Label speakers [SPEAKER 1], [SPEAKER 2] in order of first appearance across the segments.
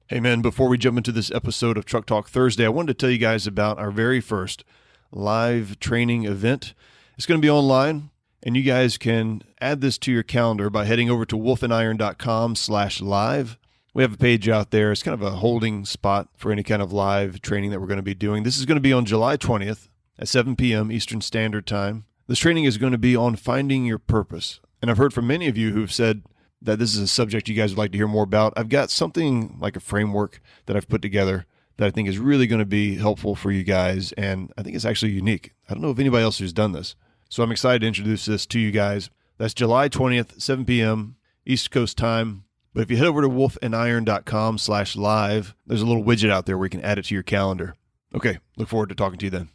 [SPEAKER 1] Hey man, before we jump into this episode of Truck Talk Thursday, I wanted to tell you guys about our very first live training event. It's going to be online, and you guys can add this to your calendar by heading over to wolfandiron.com/live. We have a page out there. It's kind of a holding spot for any kind of live training that we're going to be doing. This is going to be on July 20th at 7 p.m. Eastern Standard Time. This training is going to be on finding your purpose. And I've heard from many of you who've said that this is a subject you guys would like to hear more about. I've got something like a framework that I've put together that I think is really going to be helpful for you guys, and I think it's actually unique. I don't know of anybody else who's done this. So I'm excited to introduce this to you guys. That's July 20th, 7 p.m. East Coast time. But if you head over to wolfandiron.com/live, there's a little widget out there where you can add it to your calendar. Okay, look forward to talking to you then.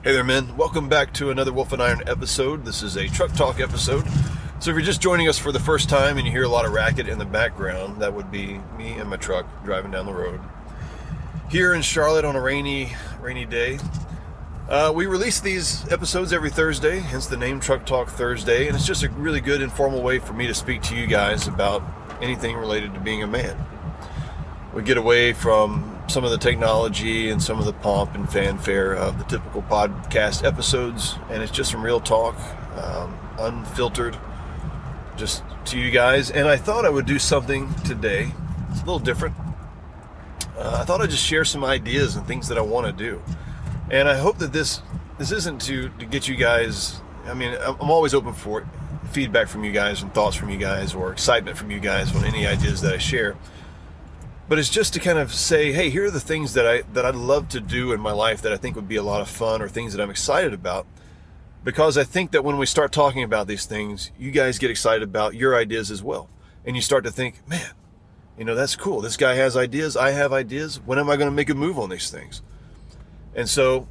[SPEAKER 1] Hey there, men. Welcome back to another Wolf and Iron episode. This is a Truck Talk episode. So if you're just joining us for the first time and you hear a lot of racket in the background, that would be me and my truck driving down the road. Here in Charlotte on a rainy day. We release these episodes every Thursday, hence the name Truck Talk Thursday, and it's just a really good informal way for me to speak to you guys about anything related to being a man. We get away from some of the technology and some of the pomp and fanfare of the typical podcast episodes, and it's just some real talk, unfiltered, just to you guys. And I thought I would do something today. It's a little different. I thought I'd just share some ideas and things that I want to do. And I hope that this isn't to get you guys, I mean, I'm always open for feedback from you guys and thoughts from you guys or excitement from you guys on any ideas that I share. But it's just to kind of say, hey, here are the things that I'd love to do in my life that I think would be a lot of fun, or things that I'm excited about. Because I think that when we start talking about these things, you guys get excited about your ideas as well. And you start to think, man, that's cool. This guy has ideas. I have ideas. When am I going to make a move on these things? And so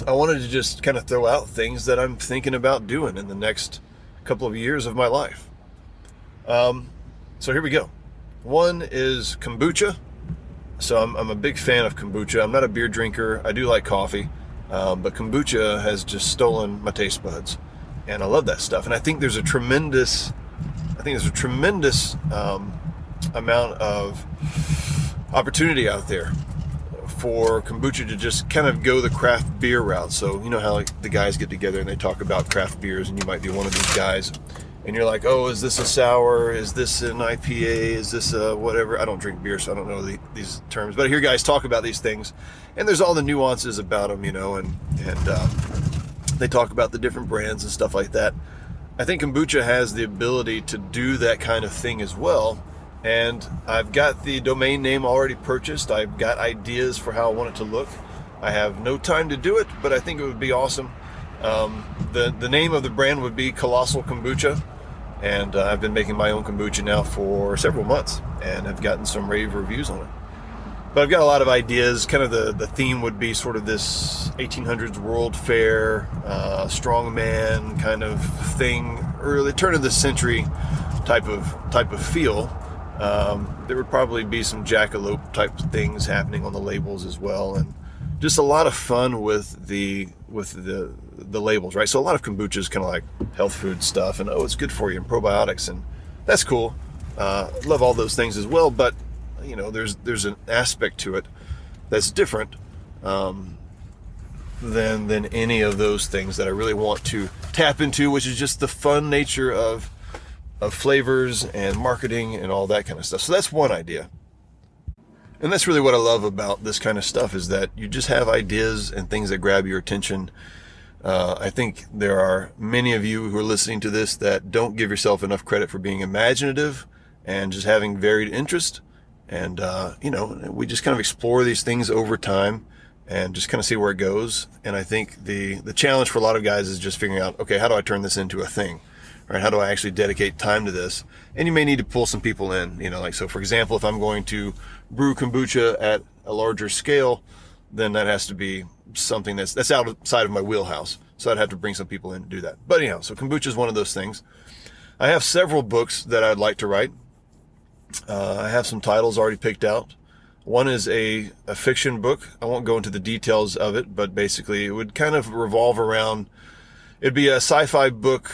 [SPEAKER 1] I wanted to just kind of throw out things that I'm thinking about doing in the next couple of years of my life. So here we go. One is kombucha. So I'm a big fan of kombucha. I'm not a beer drinker. I do like coffee. But kombucha has just stolen my taste buds, and I love that stuff. And I think there's a tremendous amount of opportunity out there for kombucha to just kind of go the craft beer route. So you know how the guys get together and they talk about craft beers, and you might be one of these guys, and you're like, oh, is this a sour? Is this an IPA? Is this a whatever? I don't drink beer, so I don't know these terms. But I hear guys talk about these things, and there's all the nuances about them, and they talk about the different brands and stuff like that. I think kombucha has the ability to do that kind of thing as well. And I've got the domain name already purchased. I've got ideas for how I want it to look. I have no time to do it, but I think it would be awesome. The name of the brand would be Colossal Kombucha. And I've been making my own kombucha now for several months, and I've gotten some rave reviews on it. But I've got a lot of ideas. Kind of the theme would be sort of this 1800s World Fair, strongman kind of thing, early turn of the century type of feel. There would probably be some jackalope type things happening on the labels as well, and just a lot of fun with the labels, right? So a lot of kombucha is kind of like health food stuff, and it's good for you, and probiotics, and that's cool. Love all those things as well, but there's an aspect to it that's different than any of those things that I really want to tap into, which is just the fun nature of flavors and marketing and all that kind of stuff. So that's one idea. And that's really what I love about this kind of stuff, is that you just have ideas and things that grab your attention. I think there are many of you who are listening to this that don't give yourself enough credit for being imaginative and just having varied interest. And, we just kind of explore these things over time and just kind of see where it goes. And I think the challenge for a lot of guys is just figuring out, okay, how do I turn this into a thing? Right? How do I actually dedicate time to this? And you may need to pull some people in, so for example, if I'm going to brew kombucha at a larger scale, then that has to be something that's outside of my wheelhouse. So I'd have to bring some people in to do that. But anyhow, so kombucha is one of those things. I have several books that I'd like to write. I have some titles already picked out. One is a fiction book. I won't go into the details of it, but basically it would kind of revolve around, it'd be a sci-fi book,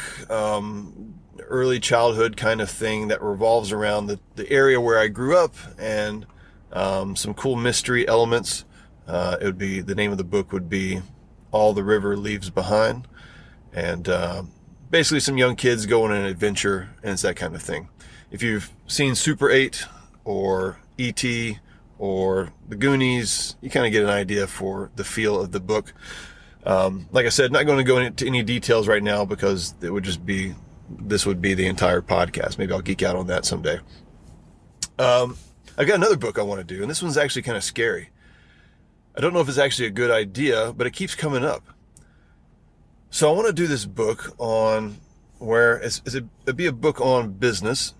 [SPEAKER 1] early childhood kind of thing that revolves around the area where I grew up, and some cool mystery elements. The name of the book would be All the River Leaves Behind, and basically some young kids go on an adventure, and it's that kind of thing. If you've seen Super 8 or E.T. or The Goonies, you kind of get an idea for the feel of the book. Like I said, not going to go into any details right now because this would be the entire podcast. Maybe I'll geek out on that someday. I've got another book I want to do, and this one's actually kind of scary. I don't know if it's actually a good idea, but it keeps coming up. So I want to do this book on it'd be a book on business,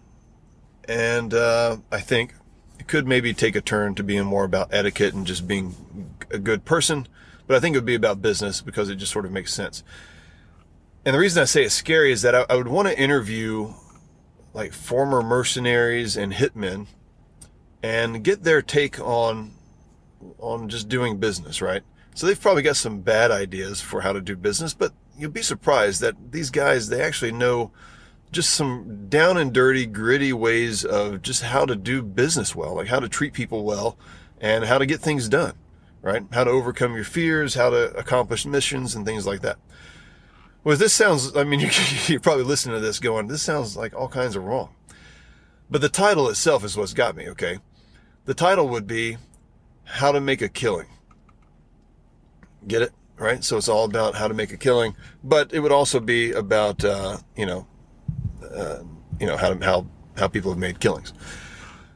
[SPEAKER 1] and I think it could maybe take a turn to being more about etiquette and just being a good person, but I think it would be about business because it just sort of makes sense. And the reason I say it's scary is that I would want to interview like former mercenaries and hitmen and get their take on just doing business, right? So they've probably got some bad ideas for how to do business, but you'll be surprised that these guys, they actually know just some down and dirty, gritty ways of just how to do business well, like how to treat people well and how to get things done, right? How to overcome your fears, how to accomplish missions and things like that. Well, this sounds, I mean, you're probably listening to this going, this sounds like all kinds of wrong. But the title itself is what's got me, okay? The title would be How to Make a Killing. Get it? Right? So it's all about how to make a killing, but it would also be about, how people have made killings.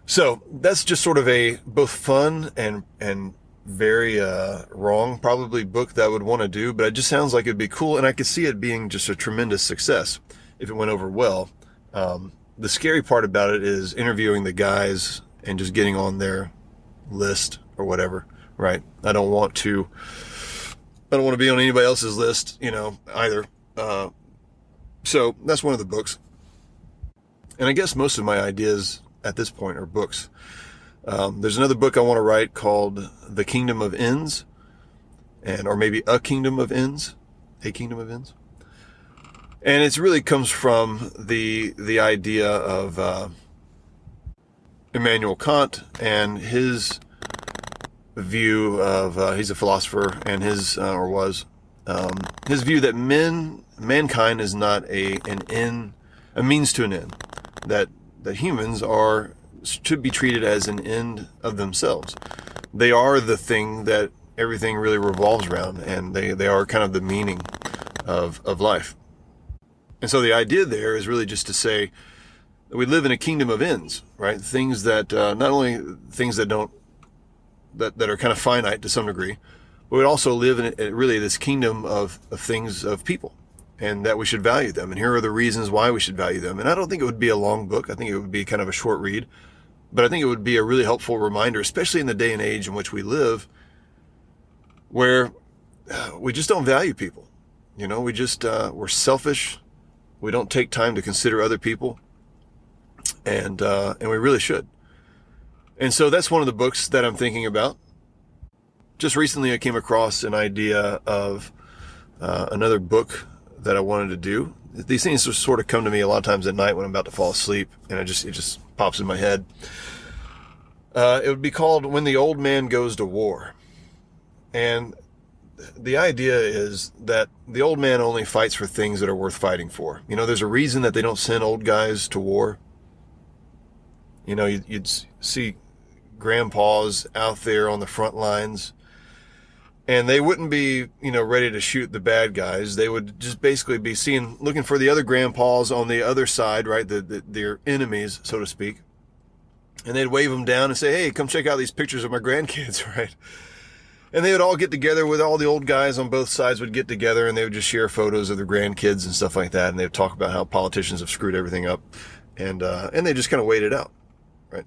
[SPEAKER 1] So that's just sort of a both fun and very wrong probably book that I would want to do, but it just sounds like it'd be cool, and I could see it being just a tremendous success if it went over well. The scary part about it is interviewing the guys and just getting on their list or whatever, right? I don't want to be on anybody else's list, either. So that's one of the books. And I guess most of my ideas at this point are books. There's another book I want to write called The Kingdom of Ends, or maybe A Kingdom of Ends. And it really comes from the idea of Immanuel Kant and his view of, he's a philosopher, and his view that mankind is not a means to an end, that humans should be treated as an end of themselves. They are the thing that everything really revolves around, and they are kind of the meaning of life. And so the idea there is really just to say that we live in a kingdom of ends, right? Things that, not only things that are kind of finite to some degree, but we also live in really this kingdom of things, of people, and that we should value them. And here are the reasons why we should value them. And I don't think it would be a long book. I think it would be kind of a short read, but I think it would be a really helpful reminder, especially in the day and age in which we live, where we just don't value people. We're selfish. We don't take time to consider other people, and we really should. And so that's one of the books that I'm thinking about. Just recently I came across an idea of another book that I wanted to do. These things just sort of come to me a lot of times at night when I'm about to fall asleep, and it just pops in my head. It would be called When the Old Man Goes to War. And the idea is that the old man only fights for things that are worth fighting for. There's a reason that they don't send old guys to war. You'd see grandpas out there on the front lines, and they wouldn't be, ready to shoot the bad guys. They would just basically be looking for the other grandpas on the other side, right? Their enemies, so to speak. And they'd wave them down and say, hey, come check out these pictures of my grandkids, right? And they would all get together with all the old guys on both sides would get together, and they would just share photos of their grandkids and stuff like that. And they would talk about how politicians have screwed everything up, and they just kind of wait it out, right?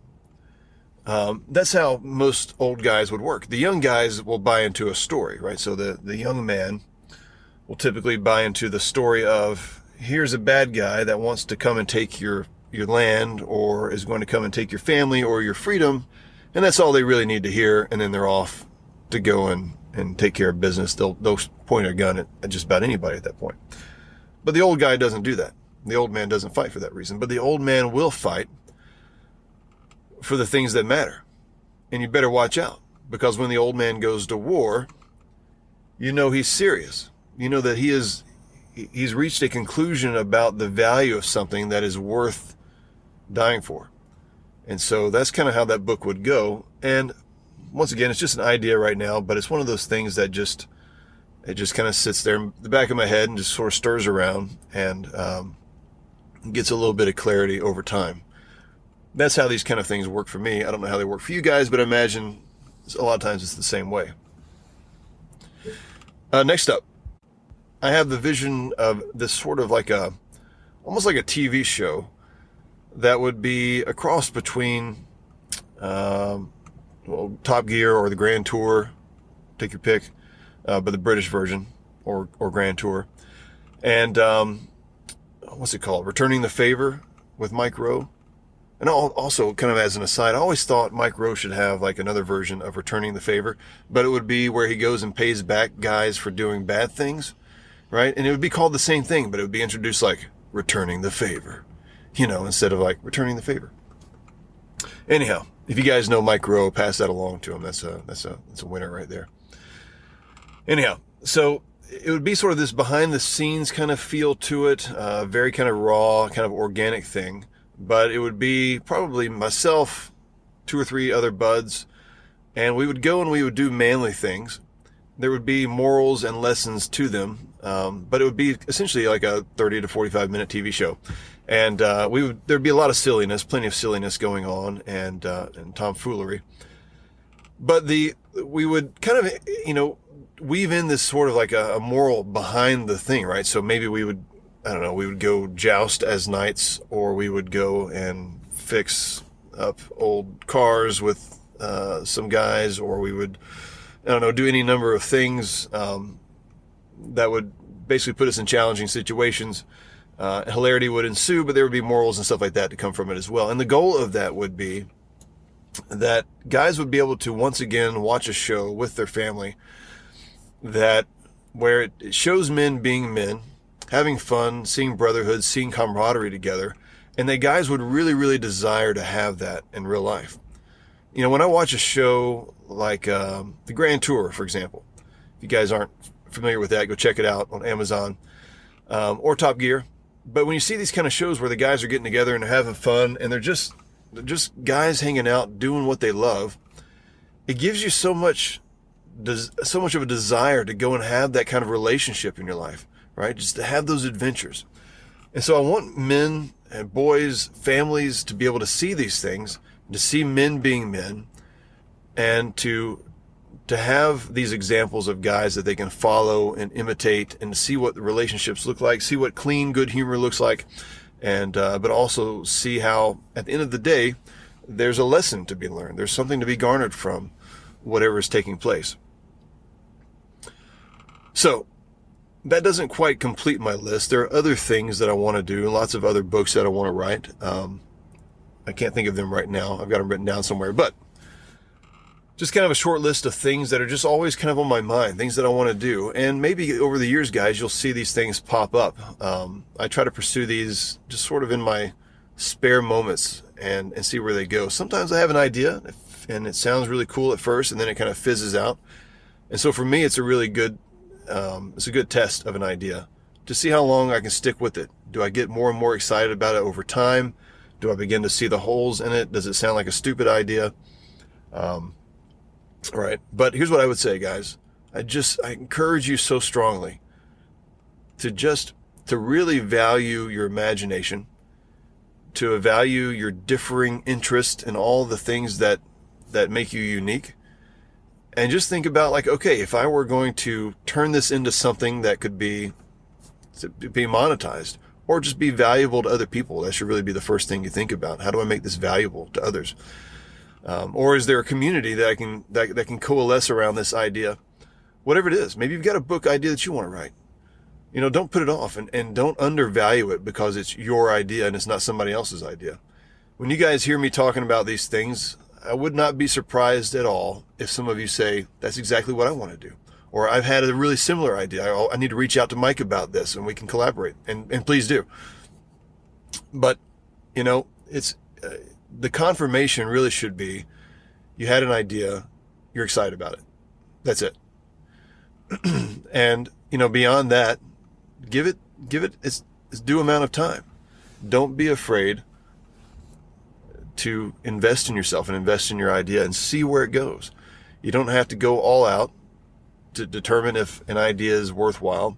[SPEAKER 1] That's how most old guys would work. The young guys will buy into a story, right? So the young man will typically buy into the story of, here's a bad guy that wants to come and take your land, or is going to come and take your family or your freedom. And that's all they really need to hear. And then they're off to go and take care of business. They'll point a gun at just about anybody at that point. But the old guy doesn't do that. The old man doesn't fight for that reason, but the old man will fight for the things that matter. And you better watch out, because when the old man goes to war, you know he's serious. You know that he's reached a conclusion about the value of something that is worth dying for. And so that's kind of how that book would go. And once again, it's just an idea right now, but it's one of those things that just kind of sits there in the back of my head and just sort of stirs around and gets a little bit of clarity over time. That's how these kind of things work for me. I don't know how they work for you guys, but I imagine a lot of times it's the same way. Next up, I have the vision of this sort of almost like a TV show that would be a cross between Top Gear or the Grand Tour, take your pick, but the British version or Grand Tour. And what's it called? Returning the Favor with Mike Rowe. And also, kind of as an aside, I always thought Mike Rowe should have like another version of Returning the Favor, but it would be where he goes and pays back guys for doing bad things, right? And it would be called the same thing, but it would be introduced like Returning the Favor, instead of like Returning the Favor. Anyhow, if you guys know Mike Rowe, pass that along to him. That's a winner right there. Anyhow, so it would be sort of this behind the scenes kind of feel to it, very kind of raw, kind of organic thing. But it would be probably myself, 2 or 3 other buds, and we would go and we would do manly things. There would be morals and lessons to them, but it would be essentially like a 30 to 45 minute TV show. And there'd be a lot of silliness, plenty of silliness going on, and tomfoolery. But we would kind of, weave in this sort of like a moral behind the thing, right? So maybe we would go joust as knights, or we would go and fix up old cars with some guys, or we would, do any number of things that would basically put us in challenging situations. Hilarity would ensue, but there would be morals and stuff like that to come from it as well. And the goal of that would be that guys would be able to once again watch a show with their family where it shows men being men, having fun, seeing brotherhood, seeing camaraderie together, and that guys would really, really desire to have that in real life. When I watch a show like the Grand Tour, for example, if you guys aren't familiar with that, go check it out on Amazon, or Top Gear. But when you see these kind of shows where the guys are getting together and they're having fun, and they're just guys hanging out, doing what they love, it gives you so much of a desire to go and have that kind of relationship in your life. Right? Just to have those adventures. And so I want men and boys, families to be able to see these things, to see men being men, and to have these examples of guys that they can follow and imitate, and see what the relationships look like, see what clean, good humor looks like, and but also see how, at the end of the day, there's a lesson to be learned. There's something to be garnered from whatever is taking place. So, that doesn't quite complete my list. There are other things that I want to do, lots of other books that I want to write. I can't think of them right now. I've got them written down somewhere, but just kind of a short list of things that are just always kind of on my mind, things that I want to do. And maybe over the years, guys, you'll see these things pop up. I try to pursue these just sort of in my spare moments and see where they go. Sometimes I have an idea and it sounds really cool at first, and then it kind of fizzes out. And so for me, it's a really good it's a good test of an idea to see how long I can stick with it. Do I get more and more excited about it over time? Do I begin to see the holes in it? Does it sound like a stupid idea? Right. But here's what I would say, guys. I encourage you so strongly to really value your imagination, to value your differing interest in all the things that make you unique. And just think about like, okay, if I were going to turn this into something that could be monetized or just be valuable to other people, that should really be the first thing you think about. How do I make this valuable to others? Or is there a community that can coalesce around this idea? Whatever it is, maybe you've got a book idea that you want to write. Don't put it off and don't undervalue it because it's your idea and it's not somebody else's idea. When you guys hear me talking about these things, I would not be surprised at all if some of you say, that's exactly what I want to do. Or I've had a really similar idea. I need to reach out to Mike about this and we can collaborate. And please do. But, it's the confirmation really should be you had an idea, you're excited about it. That's it. And, beyond that, give it its due amount of time. Don't be afraid to invest in yourself and invest in your idea and see where it goes. You don't have to go all out to determine if an idea is worthwhile.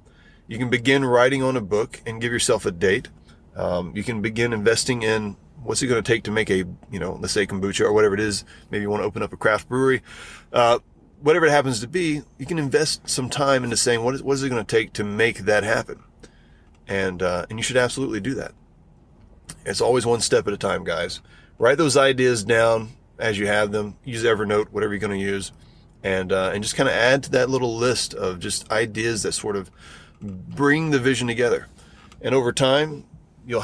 [SPEAKER 1] You can begin writing on a book and give yourself a date. You can begin investing in what's it going to take to make a, let's say kombucha or whatever it is. Maybe you want to open up a craft brewery. Whatever it happens to be, you can invest some time into saying, what is it going to take to make that happen? And you should absolutely do that. It's always one step at a time, guys. Write those ideas down as you have them. Use Evernote, whatever you're going to use, and just kind of add to that little list of just ideas that sort of bring the vision together. And over time, you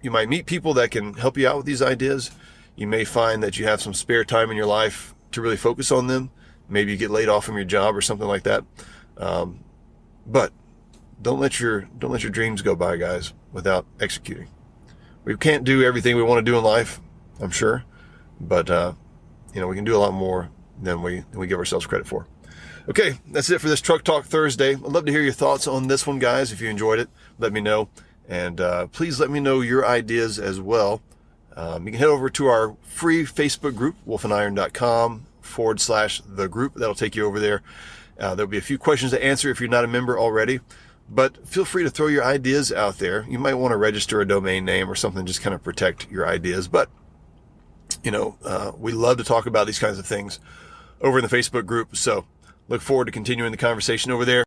[SPEAKER 1] might meet people that can help you out with these ideas. You may find that you have some spare time in your life to really focus on them. Maybe you get laid off from your job or something like that. But don't let your dreams go by, guys, without executing. We can't do everything we want to do in life, I'm sure, but we can do a lot more than we give ourselves credit for. Okay, that's it for this Truck Talk Thursday. I'd love to hear your thoughts on this one, guys. If you enjoyed it, let me know, and please let me know your ideas as well. You can head over to our free Facebook group, wolfandIron.com/the group. That'll take you over there. There'll be a few questions to answer if you're not a member already. But feel free to throw your ideas out there. You might want to register a domain name or something, just kind of protect your ideas. But, we love to talk about these kinds of things over in the Facebook group. So look forward to continuing the conversation over there.